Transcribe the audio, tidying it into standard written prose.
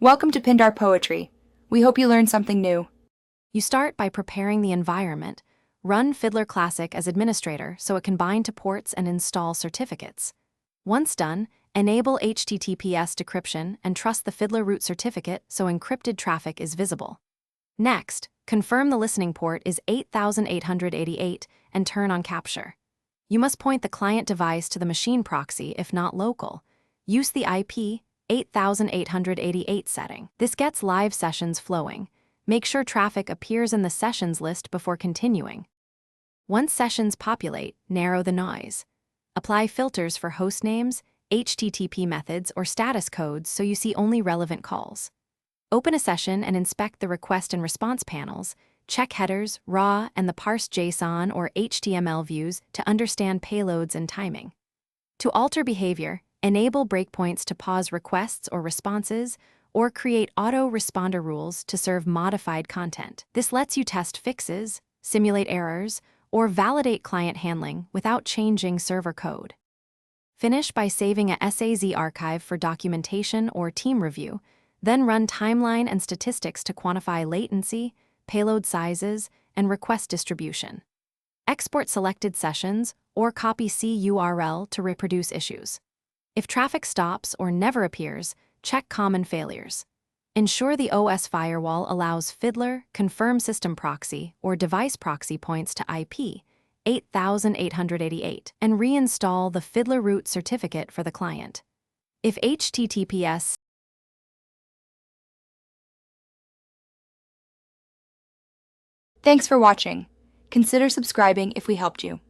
Welcome to Pindar Poetry. We hope you learned something new. You start by preparing the environment. Run Fiddler Classic as administrator so it can bind to ports and install certificates. Once done, enable HTTPS decryption and trust the Fiddler root certificate so encrypted traffic is visible. Next, confirm the listening port is 8888 and turn on capture. You must point the client device to the machine proxy if not local. Use the IP 8888 setting. This gets live sessions flowing. Make sure traffic appears in the sessions list before continuing. Once sessions populate, narrow the noise. Apply filters for host names, HTTP methods, or status codes so you see only relevant calls. Open a session and inspect the request and response panels. Check headers, raw, and the parsed JSON or HTML views to understand payloads and timing. To alter behavior, enable breakpoints to pause requests or responses, or create auto-responder rules to serve modified content. This lets you test fixes, simulate errors, or validate client handling without changing server code. Finish by saving a SAZ archive for documentation or team review, then run timeline and statistics to quantify latency, payload sizes, and request distribution. Export selected sessions or copy CURL to reproduce issues. If traffic stops or never appears, check common failures. Ensure the OS firewall allows Fiddler, confirm system proxy, or device proxy points to IP 8888 and reinstall the Fiddler root certificate for the client. If HTTPS Thanks for watching. Consider subscribing if we helped you.